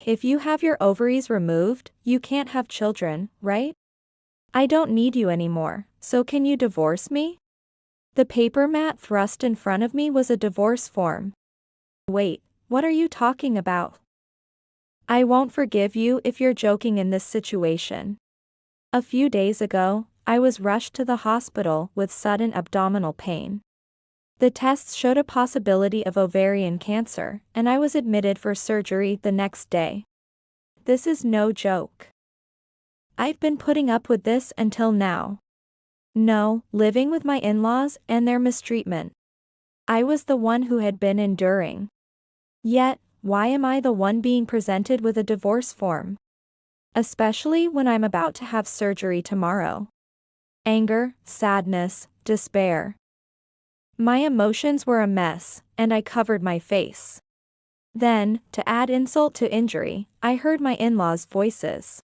If you have your ovaries removed, you can't have children, right? I don't need you anymore, so can you divorce me? The paper Matt thrust in front of me was a divorce form. Wait, what are you talking about? I won't forgive you if you're joking in this situation. A few days ago, I was rushed to the hospital with sudden abdominal pain. The tests showed a possibility of ovarian cancer, and I was admitted for surgery the next day. This is no joke. I've been putting up with this until now. No, living with my in-laws and their mistreatment. I was the one who had been enduring. Yet, why am I the one being presented with a divorce form? Especially when I'm about to have surgery tomorrow. Anger, sadness, despair. My emotions were a mess, and I covered my face. Then, to add insult to injury, I heard my in-laws' voices.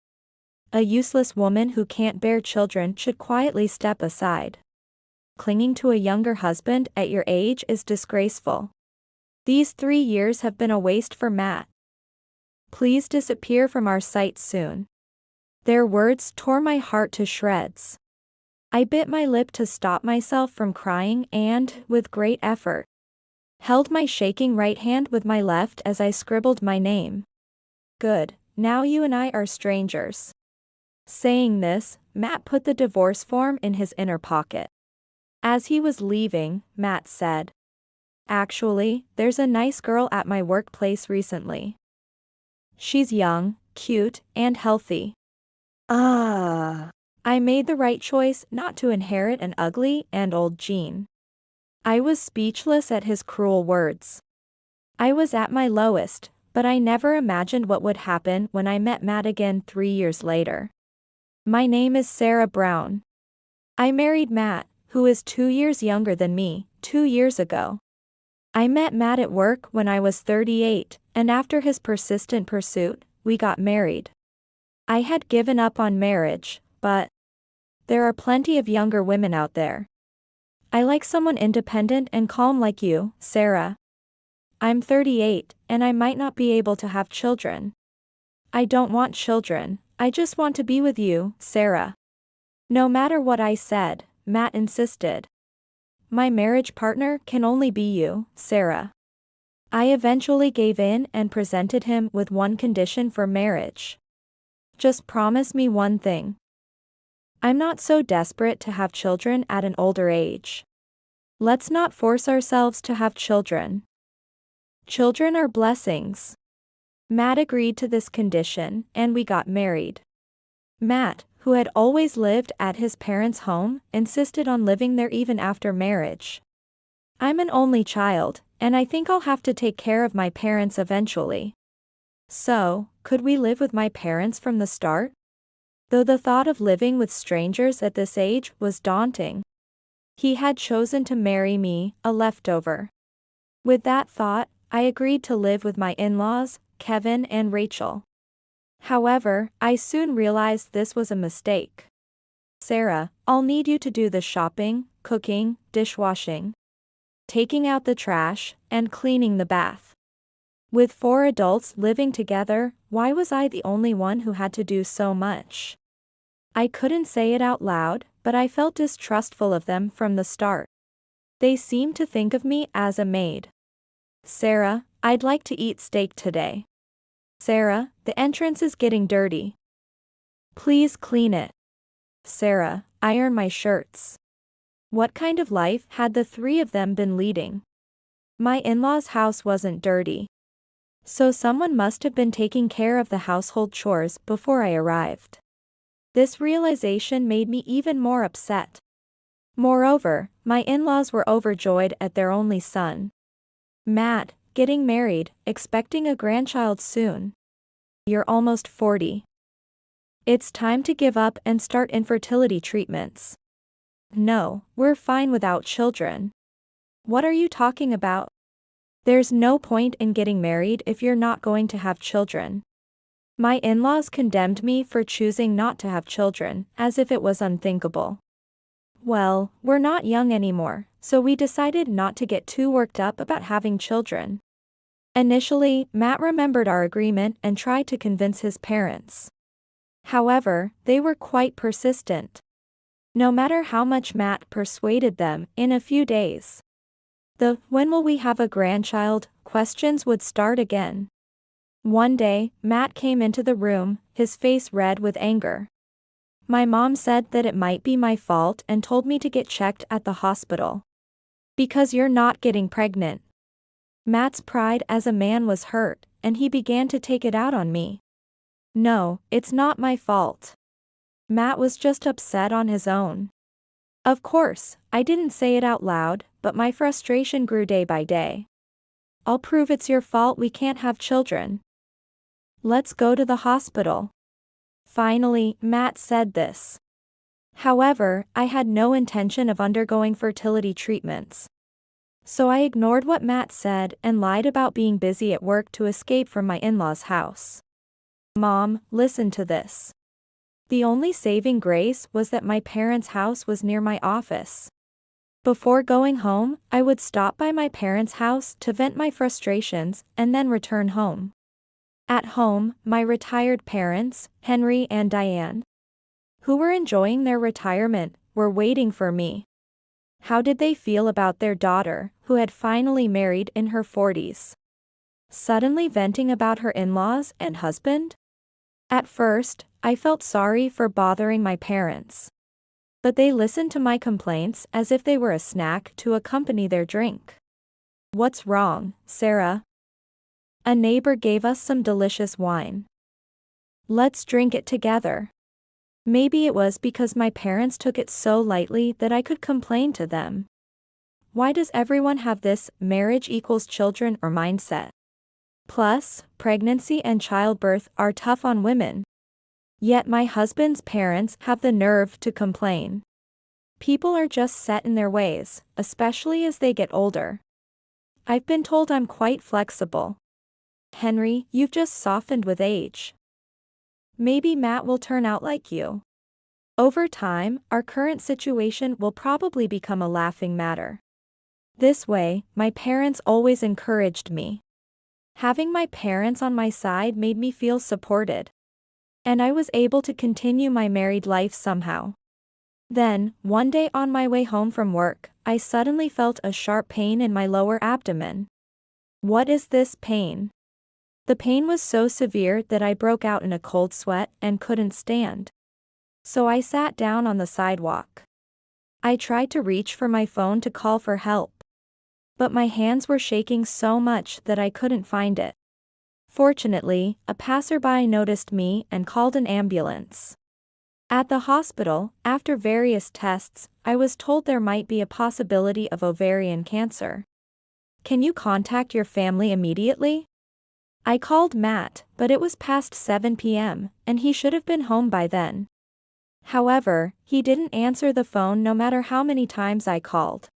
A useless woman who can't bear children should quietly step aside. Clinging to a younger husband at your age is disgraceful. These 3 years have been a waste for Matt. Please disappear from our sight soon. Their words tore my heart to shreds. I bit my lip to stop myself from crying and, with great effort, held my shaking right hand with my left as I scribbled my name. Good, now you and I are strangers. Saying this, Matt put the divorce form in his inner pocket. As he was leaving, Matt said, "Actually, there's a nice girl at my workplace recently. She's young, cute, and healthy." I made the right choice not to inherit an ugly and old gene. I was speechless at his cruel words. I was at my lowest, but I never imagined what would happen when I met Matt again 3 years later. My name is Sarah Brown. I married Matt, who is 2 years younger than me, 2 years ago. I met Matt at work when I was 38, and after his persistent pursuit, we got married. I had given up on marriage, but there are plenty of younger women out there. I like someone independent and calm like you, Sarah. I'm 38, and I might not be able to have children. I don't want children, I just want to be with you, Sarah. No matter what I said, Matt insisted. My marriage partner can only be you, Sarah. I eventually gave in and presented him with one condition for marriage. Just promise me one thing. I'm not so desperate to have children at an older age. Let's not force ourselves to have children. Children are blessings. Matt agreed to this condition, and we got married. Matt, who had always lived at his parents' home, insisted on living there even after marriage. I'm an only child, and I think I'll have to take care of my parents eventually. So, could we live with my parents from the start? Though the thought of living with strangers at this age was daunting. He had chosen to marry me, a leftover. With that thought, I agreed to live with my in-laws, Kevin and Rachel. However, I soon realized this was a mistake. Sarah, I'll need you to do the shopping, cooking, dishwashing, taking out the trash, and cleaning the bath. With 4 adults living together, why was I the only one who had to do so much? I couldn't say it out loud, but I felt distrustful of them from the start. They seemed to think of me as a maid. Sarah, I'd like to eat steak today. Sarah, the entrance is getting dirty. Please clean it. Sarah, iron my shirts. What kind of life had the 3 of them been leading? My in-laws' house wasn't dirty. So someone must have been taking care of the household chores before I arrived. This realization made me even more upset. Moreover, my in-laws were overjoyed at their only son, Matt, getting married, expecting a grandchild soon. You're almost 40. It's time to give up and start infertility treatments. No, we're fine without children. What are you talking about? There's no point in getting married if you're not going to have children. My in-laws condemned me for choosing not to have children, as if it was unthinkable. Well, we're not young anymore, so we decided not to get too worked up about having children. Initially, Matt remembered our agreement and tried to convince his parents. However, they were quite persistent. No matter how much Matt persuaded them, in a few days, the "when will we have a grandchild?" questions would start again. One day, Matt came into the room, his face red with anger. My mom said that it might be my fault and told me to get checked at the hospital. Because you're not getting pregnant. Matt's pride as a man was hurt, and he began to take it out on me. No, it's not my fault. Matt was just upset on his own. Of course, I didn't say it out loud, but my frustration grew day by day. I'll prove it's your fault we can't have children. Let's go to the hospital. Finally, Matt said this. However, I had no intention of undergoing fertility treatments. So I ignored what Matt said and lied about being busy at work to escape from my in-laws' house. Mom, listen to this. The only saving grace was that my parents' house was near my office. Before going home, I would stop by my parents' house to vent my frustrations and then return home. At home, my retired parents, Henry and Diane, who were enjoying their retirement, were waiting for me. How did they feel about their daughter, who had finally married in her 40s? Suddenly venting about her in-laws and husband? At first, I felt sorry for bothering my parents. But they listened to my complaints as if they were a snack to accompany their drink. What's wrong, Sarah? A neighbor gave us some delicious wine. Let's drink it together. Maybe it was because my parents took it so lightly that I could complain to them. Why does everyone have this marriage equals children or mindset? Plus, pregnancy and childbirth are tough on women. Yet my husband's parents have the nerve to complain. People are just set in their ways, especially as they get older. I've been told I'm quite flexible. Henry, you've just softened with age. Maybe Matt will turn out like you. Over time, our current situation will probably become a laughing matter. This way, my parents always encouraged me. Having my parents on my side made me feel supported. And I was able to continue my married life somehow. Then, one day on my way home from work, I suddenly felt a sharp pain in my lower abdomen. What is this pain? The pain was so severe that I broke out in a cold sweat and couldn't stand. So I sat down on the sidewalk. I tried to reach for my phone to call for help. But my hands were shaking so much that I couldn't find it. Fortunately, a passerby noticed me and called an ambulance. At the hospital, after various tests, I was told there might be a possibility of ovarian cancer. Can you contact your family immediately? I called Matt, but it was past 7 p.m., and he should have been home by then. However, he didn't answer the phone no matter how many times I called.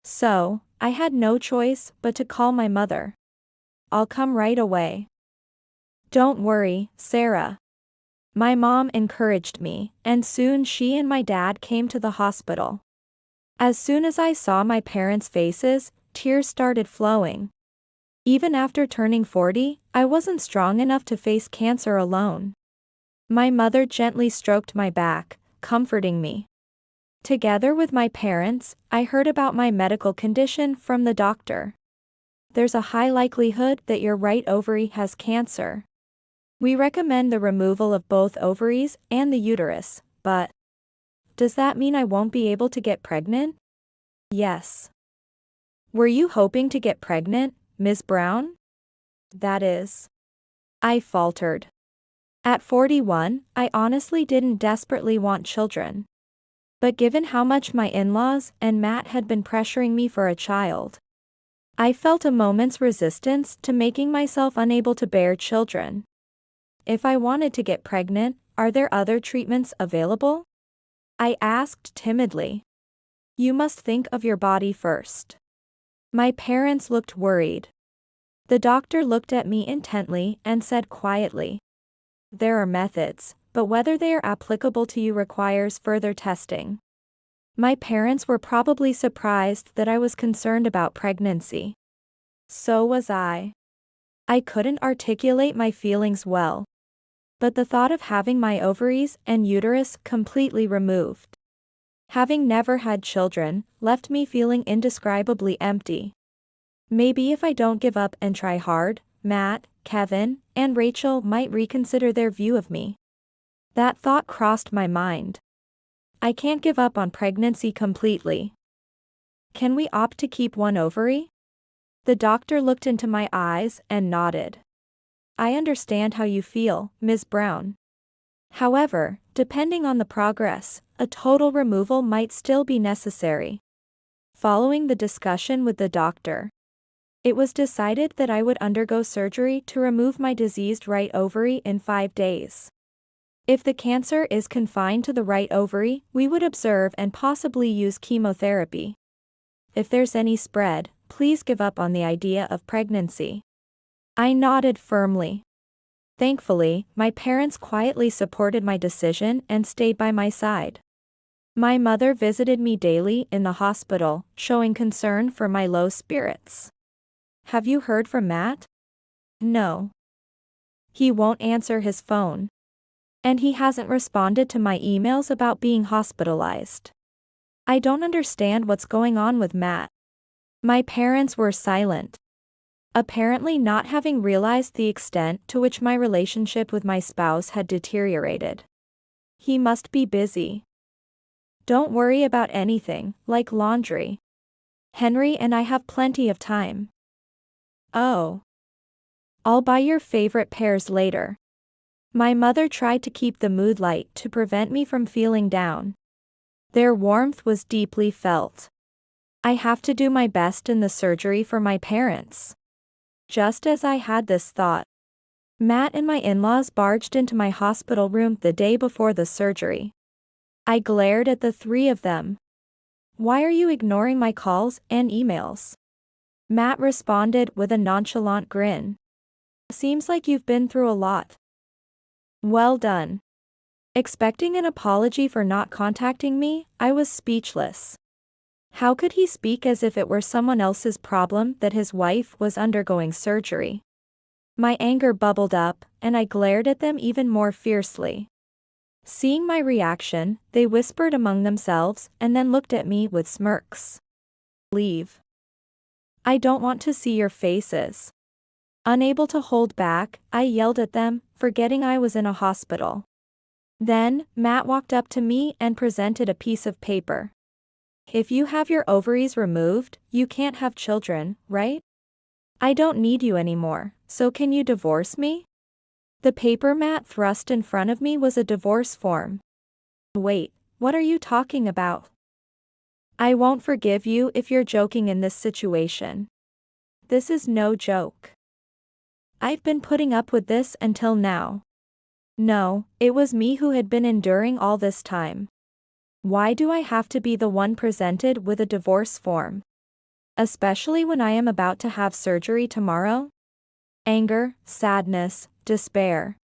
So, I had no choice but to call my mother. I'll come right away. Don't worry, Sarah. My mom encouraged me, and soon she and my dad came to the hospital. As soon as I saw my parents' faces, tears started flowing. Even after turning 40, I wasn't strong enough to face cancer alone. My mother gently stroked my back, comforting me. Together with my parents, I heard about my medical condition from the doctor. There's a high likelihood that your right ovary has cancer. We recommend the removal of both ovaries and the uterus, but does that mean I won't be able to get pregnant? Yes. Were you hoping to get pregnant, Ms. Brown? That is. I faltered. At 41, I honestly didn't desperately want children. But given how much my in-laws and Matt had been pressuring me for a child, I felt a moment's resistance to making myself unable to bear children. If I wanted to get pregnant, are there other treatments available? I asked timidly. You must think of your body first. My parents looked worried. The doctor looked at me intently and said quietly, there are methods, but whether they are applicable to you requires further testing. My parents were probably surprised that I was concerned about pregnancy. So was I. I couldn't articulate my feelings well. But the thought of having my ovaries and uterus completely removed, having never had children, left me feeling indescribably empty. Maybe if I don't give up and try hard, Matt, Kevin, and Rachel might reconsider their view of me. That thought crossed my mind. I can't give up on pregnancy completely. Can we opt to keep one ovary? The doctor looked into my eyes and nodded. I understand how you feel, Ms. Brown. However, depending on the progress, a total removal might still be necessary. Following the discussion with the doctor, it was decided that I would undergo surgery to remove my diseased right ovary in 5 days. If the cancer is confined to the right ovary, we would observe and possibly use chemotherapy. If there's any spread, please give up on the idea of pregnancy. I nodded firmly. Thankfully, my parents quietly supported my decision and stayed by my side. My mother visited me daily in the hospital, showing concern for my low spirits. Have you heard from Matt? No. He won't answer his phone. And he hasn't responded to my emails about being hospitalized. I don't understand what's going on with Matt. My parents were silent, apparently not having realized the extent to which my relationship with my spouse had deteriorated. He must be busy. Don't worry about anything, like laundry. Henry and I have plenty of time. Oh. I'll buy your favorite pears later. My mother tried to keep the mood light to prevent me from feeling down. Their warmth was deeply felt. I have to do my best in the surgery for my parents. Just as I had this thought, Matt and my in-laws barged into my hospital room the day before the surgery. I glared at the three of them. Why are you ignoring my calls and emails? Matt responded with a nonchalant grin. Seems like you've been through a lot. Well done. Expecting an apology for not contacting me, I was speechless. How could he speak as if it were someone else's problem that his wife was undergoing surgery? My anger bubbled up, and I glared at them even more fiercely. Seeing my reaction, they whispered among themselves and then looked at me with smirks. Leave. I don't want to see your faces. Unable to hold back, I yelled at them, forgetting I was in a hospital. Then, Matt walked up to me and presented a piece of paper. If you have your ovaries removed, you can't have children, right? I don't need you anymore, so can you divorce me? The paper Matt thrust in front of me was a divorce form. Wait, what are you talking about? I won't forgive you if you're joking in this situation. This is no joke. I've been putting up with this until now. No, it was me who had been enduring all this time. Why do I have to be the one presented with a divorce form? Especially when I am about to have surgery tomorrow? Anger, sadness, despair.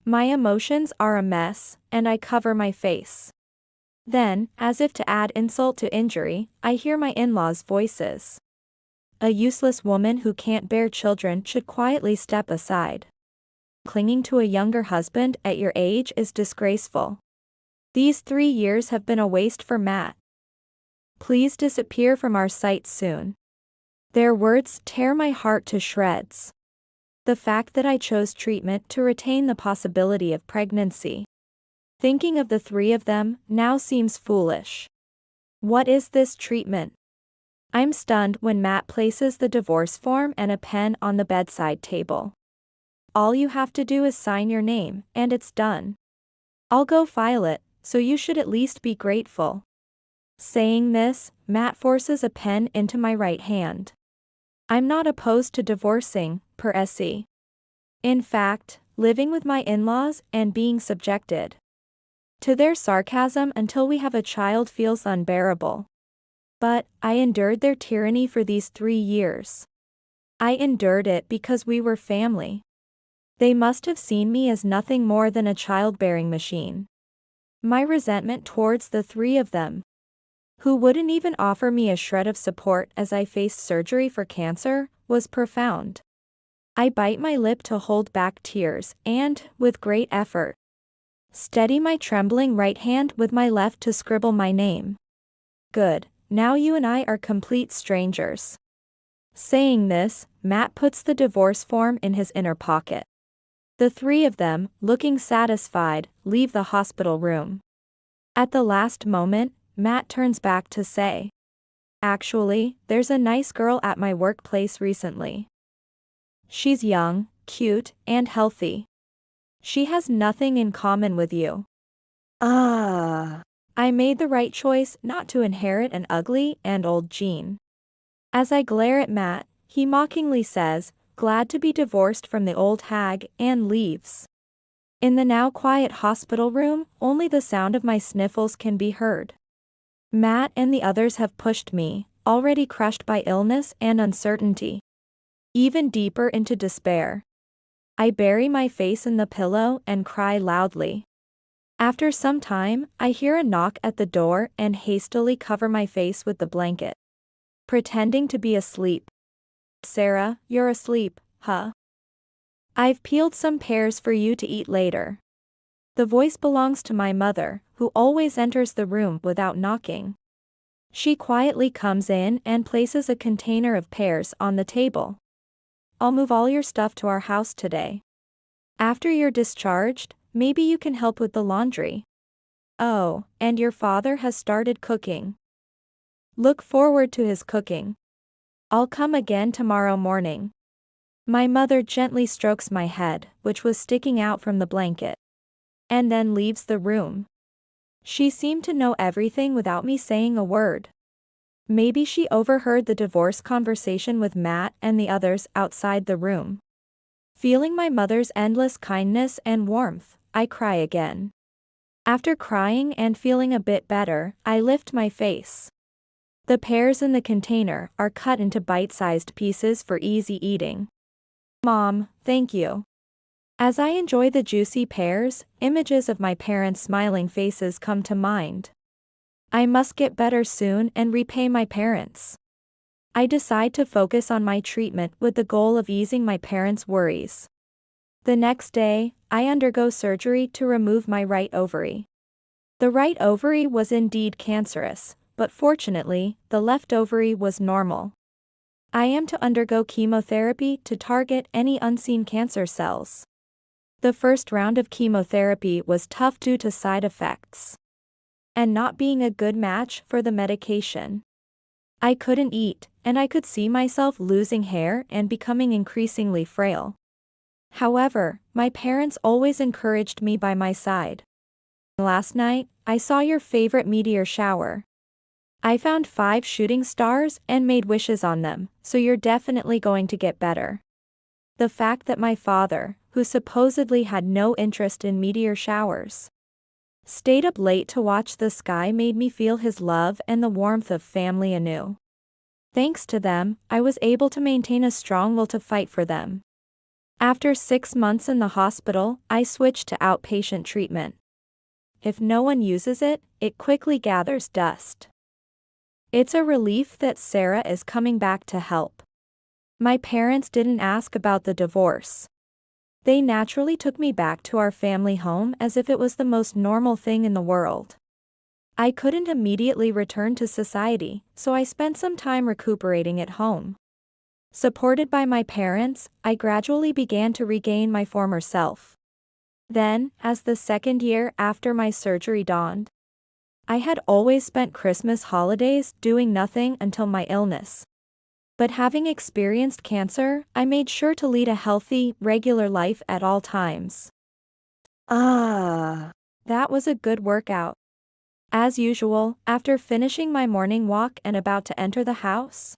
My emotions are a mess, and I cover my face. Then, as if to add insult to injury, I hear my in-laws' voices. A useless woman who can't bear children should quietly step aside. Clinging to a younger husband at your age is disgraceful. These 3 years have been a waste for Matt. Please disappear from our sight soon. Their words tear my heart to shreds. The fact that I chose treatment to retain the possibility of pregnancy. Thinking of the 3 of them now seems foolish. What is this treatment? I'm stunned when Matt places the divorce form and a pen on the bedside table. All you have to do is sign your name, and it's done. I'll go file it, so you should at least be grateful. Saying this, Matt forces a pen into my right hand. I'm not opposed to divorcing, per se. In fact, living with my in-laws and being subjected to their sarcasm until we have a child feels unbearable. But, I endured their tyranny for these 3 years. I endured it because we were family. They must have seen me as nothing more than a childbearing machine. My resentment towards the 3 of them, who wouldn't even offer me a shred of support as I faced surgery for cancer, was profound. I bite my lip to hold back tears and, with great effort, steady my trembling right hand with my left to scribble my name. Good, now you and I are complete strangers. Saying this, Matt puts the divorce form in his inner pocket. The three of them, looking satisfied, leave the hospital room. At the last moment, Matt turns back to say, "Actually, there's a nice girl at my workplace recently. She's young, cute, and healthy. She has nothing in common with you." I made the right choice not to inherit an ugly and old gene. As I glare at Matt, he mockingly says, "Glad to be divorced from the old hag," and leaves. In the now quiet hospital room, only the sound of my sniffles can be heard. Matt and the others have pushed me, already crushed by illness and uncertainty, even deeper into despair. I bury my face in the pillow and cry loudly. After some time, I hear a knock at the door and hastily cover my face with the blanket, pretending to be asleep. "Sarah, you're asleep, huh? I've peeled some pears for you to eat later." The voice belongs to my mother, who always enters the room without knocking. She quietly comes in and places a container of pears on the table. "I'll move all your stuff to our house today. After you're discharged, maybe you can help with the laundry. Oh, and your father has started cooking. Look forward to his cooking. I'll come again tomorrow morning." My mother gently strokes my head, which was sticking out from the blanket, and then leaves the room. She seemed to know everything without me saying a word. Maybe she overheard the divorce conversation with Matt and the others outside the room. Feeling my mother's endless kindness and warmth, I cry again. After crying and feeling a bit better, I lift my face. The pears in the container are cut into bite-sized pieces for easy eating. "Mom, thank you." As I enjoy the juicy pears, images of my parents' smiling faces come to mind. I must get better soon and repay my parents. I decide to focus on my treatment with the goal of easing my parents' worries. The next day, I undergo surgery to remove my right ovary. The right ovary was indeed cancerous, but fortunately, the left ovary was normal. I am to undergo chemotherapy to target any unseen cancer cells. The first round of chemotherapy was tough due to side effects and not being a good match for the medication. I couldn't eat, and I could see myself losing hair and becoming increasingly frail. However, my parents always encouraged me by my side. "Last night, I saw your favorite meteor shower. I found 5 shooting stars and made wishes on them, so you're definitely going to get better." The fact that my father, who supposedly had no interest in meteor showers, stayed up late to watch the sky made me feel his love and the warmth of family anew. Thanks to them, I was able to maintain a strong will to fight for them. After 6 months in the hospital, I switched to outpatient treatment. If no one uses it, it quickly gathers dust. It's a relief that Sarah is coming back to help. My parents didn't ask about the divorce. They naturally took me back to our family home as if it was the most normal thing in the world. I couldn't immediately return to society, so I spent some time recuperating at home. Supported by my parents, I gradually began to regain my former self. Then, as the second year after my surgery dawned, I had always spent Christmas holidays doing nothing until my illness. But having experienced cancer, I made sure to lead a healthy, regular life at all times. That was a good workout. As usual, after finishing my morning walk and about to enter the house,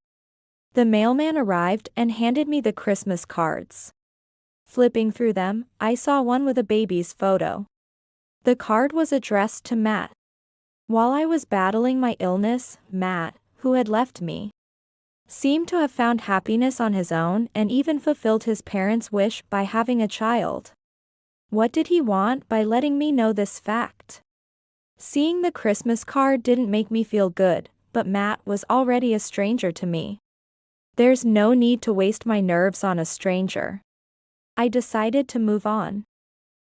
the mailman arrived and handed me the Christmas cards. Flipping through them, I saw one with a baby's photo. The card was addressed to Matt. While I was battling my illness, Matt, who had left me, seemed to have found happiness on his own and even fulfilled his parents' wish by having a child. What did he want by letting me know this fact? Seeing the Christmas card didn't make me feel good, but Matt was already a stranger to me. There's no need to waste my nerves on a stranger. I decided to move on.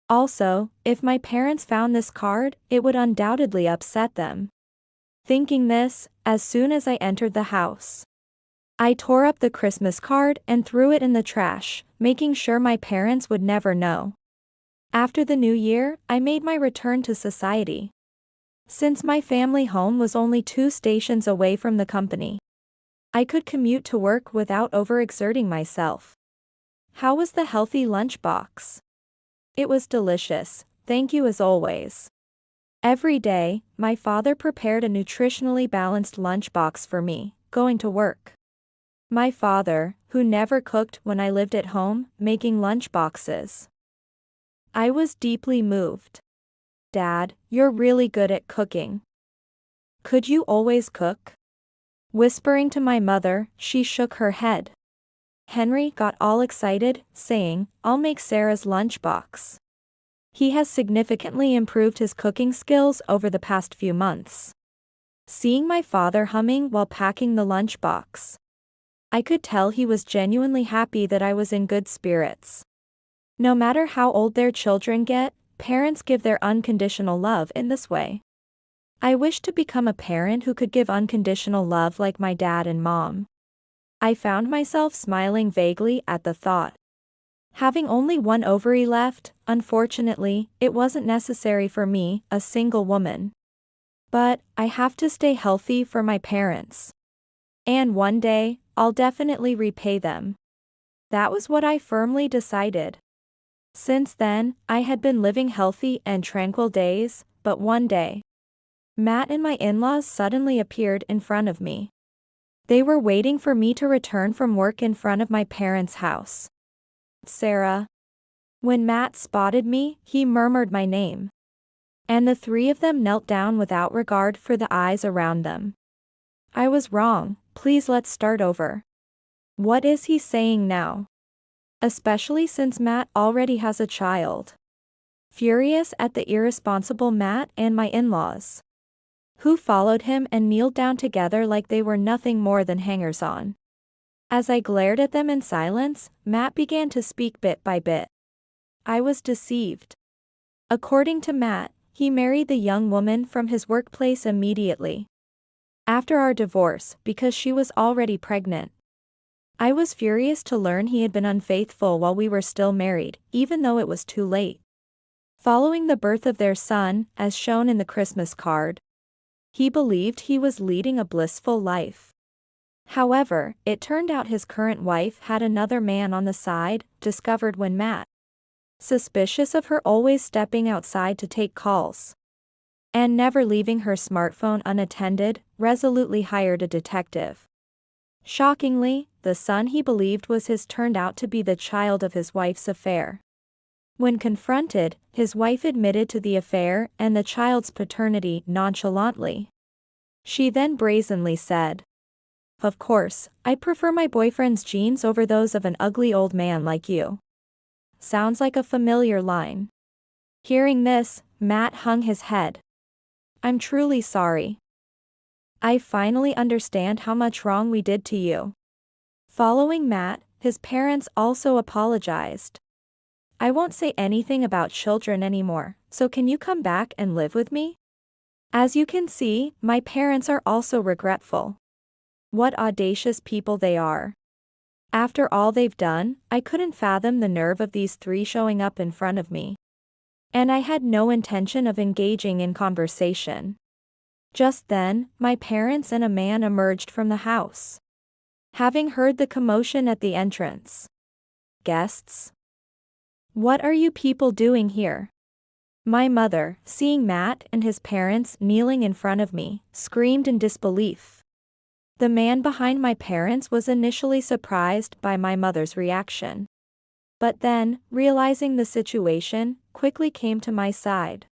Also, if my parents found this card, it would undoubtedly upset them. Thinking this, as soon as I entered the house, I tore up the Christmas card and threw it in the trash, making sure my parents would never know. After the new year, I made my return to society. Since my family home was only 2 stations away from the company, I could commute to work without overexerting myself. How was the healthy lunchbox? It was delicious, thank you as always. Every day, my father prepared a nutritionally balanced lunchbox for me, going to work. My father, who never cooked when I lived at home, making lunchboxes. I was deeply moved. Dad, you're really good at cooking. Could you always cook? Whispering to my mother, she shook her head. Henry got all excited, saying, I'll make Sarah's lunchbox. He has significantly improved his cooking skills over the past few months. Seeing my father humming while packing the lunchbox, I could tell he was genuinely happy that I was in good spirits. No matter how old their children get, parents give their unconditional love in this way. I wished to become a parent who could give unconditional love like my dad and mom. I found myself smiling vaguely at the thought. Having only one ovary left, unfortunately, it wasn't necessary for me, a single woman. But I have to stay healthy for my parents. And one day, I'll definitely repay them. That was what I firmly decided. Since then, I had been living healthy and tranquil days, but one day, Matt and my in-laws suddenly appeared in front of me. They were waiting for me to return from work in front of my parents' house. Sarah. When Matt spotted me, he murmured my name. And the 3 of them knelt down without regard for the eyes around them. I was wrong, please let's start over. What is he saying now? Especially since Matt already has a child. Furious at the irresponsible Matt and my in-laws, who followed him and kneeled down together like they were nothing more than hangers-on. As I glared at them in silence, Matt began to speak bit by bit. I was deceived. According to Matt, he married the young woman from his workplace immediately after our divorce because she was already pregnant. I was furious to learn he had been unfaithful while we were still married, even though it was too late. Following the birth of their son, as shown in the Christmas card, he believed he was leading a blissful life. However, it turned out his current wife had another man on the side, discovered when Matt, suspicious of her always stepping outside to take calls and never leaving her smartphone unattended, resolutely hired a detective. Shockingly, the son he believed was his turned out to be the child of his wife's affair. When confronted, his wife admitted to the affair and the child's paternity nonchalantly. She then brazenly said, "Of course, I prefer my boyfriend's genes over those of an ugly old man like you." Sounds like a familiar line. Hearing this, Matt hung his head. "I'm truly sorry. I finally understand how much wrong we did to you." Following Matt, his parents also apologized. "I won't say anything about children anymore, so can you come back and live with me?" As you can see, my parents are also regretful. What audacious people they are. After all they've done, I couldn't fathom the nerve of these 3 showing up in front of me. And I had no intention of engaging in conversation. Just then, my parents and a man emerged from the house. Having heard the commotion at the entrance. "Guests? What are you people doing here?" My mother, seeing Matt and his parents kneeling in front of me, screamed in disbelief. The man behind my parents was initially surprised by my mother's reaction. But then, realizing the situation, quickly came to my side.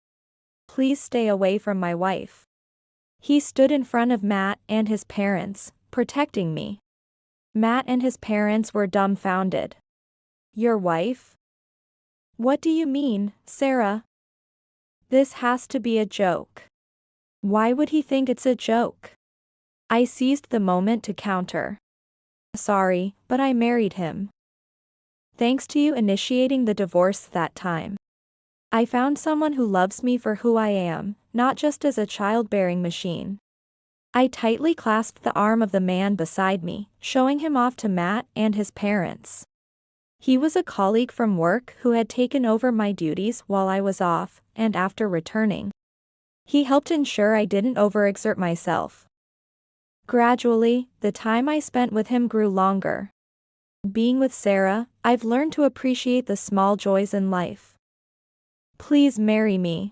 "Please stay away from my wife." He stood in front of Matt and his parents, protecting me. Matt and his parents were dumbfounded. "Your wife? What do you mean, Sarah? This has to be a joke." Why would he think it's a joke? I seized the moment to counter. "Sorry, but I married him." Thanks to you initiating the divorce that time. I found someone who loves me for who I am, not just as a childbearing machine. I tightly clasped the arm of the man beside me, showing him off to Matt and his parents. He was a colleague from work who had taken over my duties while I was off, and after returning, he helped ensure I didn't overexert myself. Gradually, the time I spent with him grew longer. Being with Sarah, I've learned to appreciate the small joys in life. Please marry me.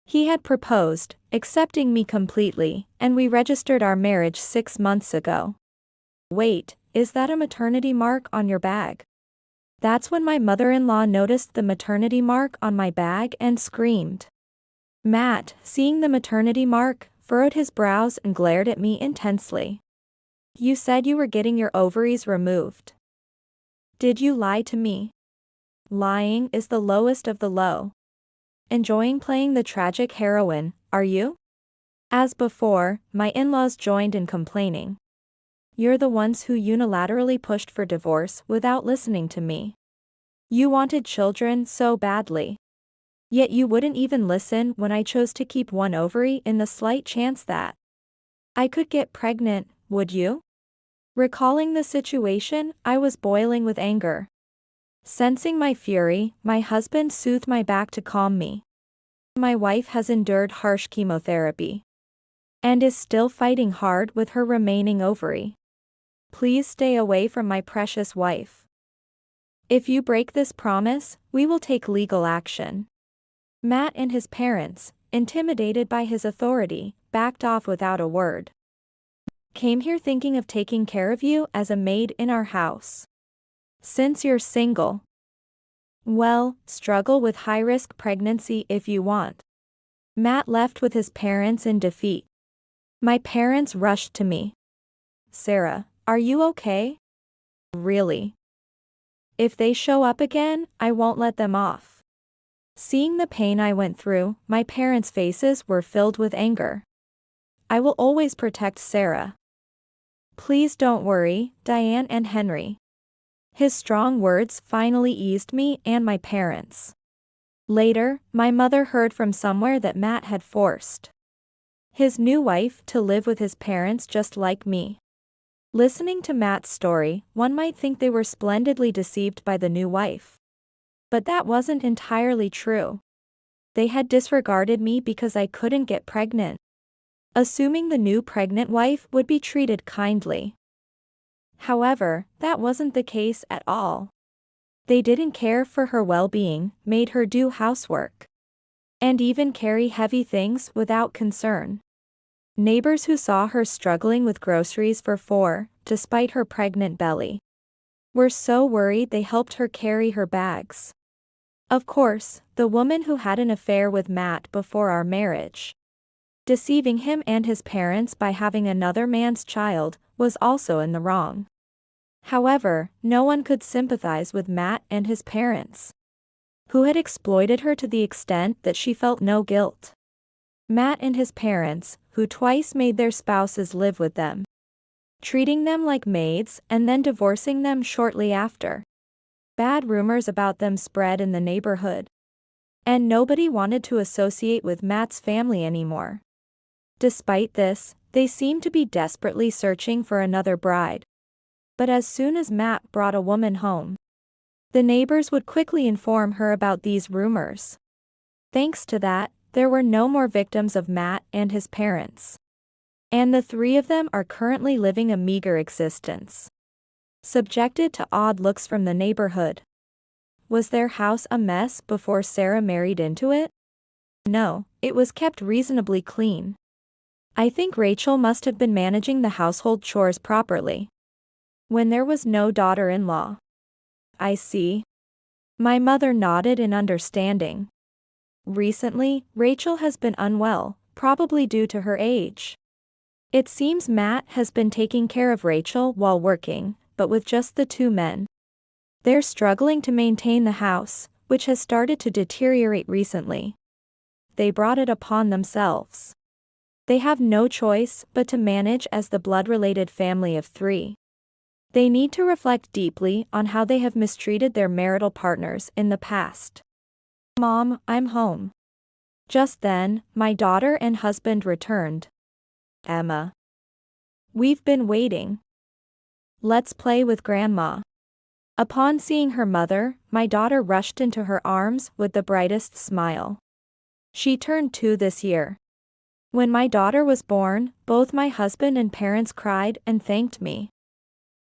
He had proposed, accepting me completely, and we registered our marriage 6 months ago. Wait, is that a maternity mark on your bag? That's when my mother-in-law noticed the maternity mark on my bag and screamed. Matt, seeing the maternity mark, furrowed his brows and glared at me intensely. You said you were getting your ovaries removed. Did you lie to me? Lying is the lowest of the low. Enjoying playing the tragic heroine, are you? As before, my in-laws joined in complaining. You're the ones who unilaterally pushed for divorce without listening to me. You wanted children so badly. Yet you wouldn't even listen when I chose to keep one ovary in the slight chance that I could get pregnant, would you? Recalling the situation, I was boiling with anger. Sensing my fury, my husband soothed my back to calm me. My wife has endured harsh chemotherapy and is still fighting hard with her remaining ovary. Please stay away from my precious wife. If you break this promise, we will take legal action. Matt and his parents, intimidated by his authority, backed off without a word. Came here thinking of taking care of you as a maid in our house. Since you're single, well, struggle with high-risk pregnancy if you want. Matt left with his parents in defeat. My parents rushed to me. Sarah, are you okay? Really? If they show up again, I won't let them off. Seeing the pain I went through, my parents' faces were filled with anger. I will always protect Sarah. Please don't worry, Diane and Henry. His strong words finally eased me and my parents. Later, my mother heard from somewhere that Matt had forced his new wife to live with his parents just like me. Listening to Matt's story, one might think they were splendidly deceived by the new wife. But that wasn't entirely true. They had disregarded me because I couldn't get pregnant, assuming the new pregnant wife would be treated kindly. However, that wasn't the case at all. They didn't care for her well-being, made her do housework, and even carry heavy things without concern. Neighbors who saw her struggling with groceries for 4, despite her pregnant belly, were so worried they helped her carry her bags. Of course, the woman who had an affair with Matt before our marriage, deceiving him and his parents by having another man's child, was also in the wrong. However, no one could sympathize with Matt and his parents, who had exploited her to the extent that she felt no guilt. Matt and his parents, who twice made their spouses live with them, treating them like maids and then divorcing them shortly after. Bad rumors about them spread in the neighborhood, and nobody wanted to associate with Matt's family anymore. Despite this, they seemed to be desperately searching for another bride. But as soon as Matt brought a woman home, the neighbors would quickly inform her about these rumors. Thanks to that, there were no more victims of Matt and his parents. And the 3 of them are currently living a meager existence, subjected to odd looks from the neighborhood. Was their house a mess before Sarah married into it? No, it was kept reasonably clean. I think Rachel must have been managing the household chores properly when there was no daughter-in-law. I see. My mother nodded in understanding. Recently, Rachel has been unwell, probably due to her age. It seems Matt has been taking care of Rachel while working, but with just the 2 men. They're struggling to maintain the house, which has started to deteriorate recently. They brought it upon themselves. They have no choice but to manage as the blood-related family of 3. They need to reflect deeply on how they have mistreated their marital partners in the past. Mom, I'm home. Just then, my daughter and husband returned. Emma. We've been waiting. Let's play with Grandma. Upon seeing her mother, my daughter rushed into her arms with the brightest smile. She turned 2 this year. When my daughter was born, both my husband and parents cried and thanked me.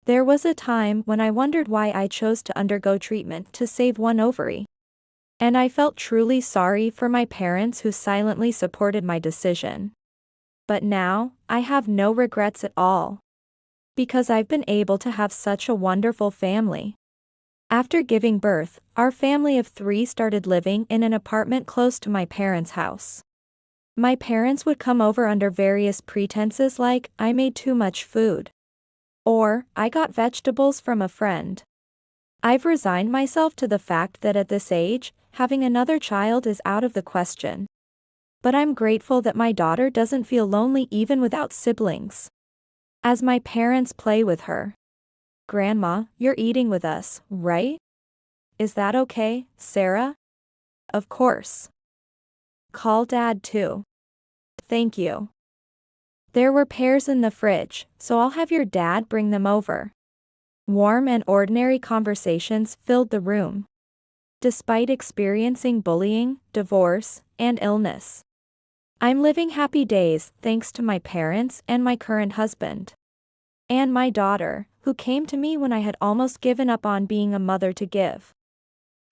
There was a time when I wondered why I chose to undergo treatment to save one ovary. And I felt truly sorry for my parents who silently supported my decision. But now, I have no regrets at all. Because I've been able to have such a wonderful family. After giving birth, our family of 3 started living in an apartment close to my parents' house. My parents would come over under various pretenses like, I made too much food. Or, I got vegetables from a friend. I've resigned myself to the fact that at this age, having another child is out of the question. But I'm grateful that my daughter doesn't feel lonely even without siblings. As my parents play with her. Grandma, you're eating with us, right? Is that okay, Sarah? Of course. Call Dad too. Thank you. There were pears in the fridge, so I'll have your dad bring them over. Warm and ordinary conversations filled the room. Despite experiencing bullying, divorce, and illness. I'm living happy days thanks to my parents and my current husband. And my daughter, who came to me when I had almost given up on being a mother to give.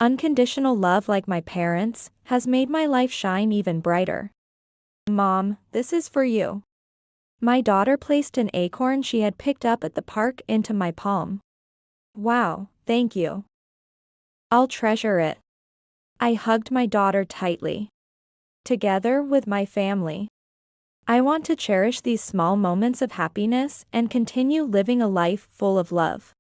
Unconditional love like my parents has made my life shine even brighter. Mom, this is for you. My daughter placed an acorn she had picked up at the park into my palm. Wow, thank you. I'll treasure it. I hugged my daughter tightly. Together with my family. I want to cherish these small moments of happiness and continue living a life full of love.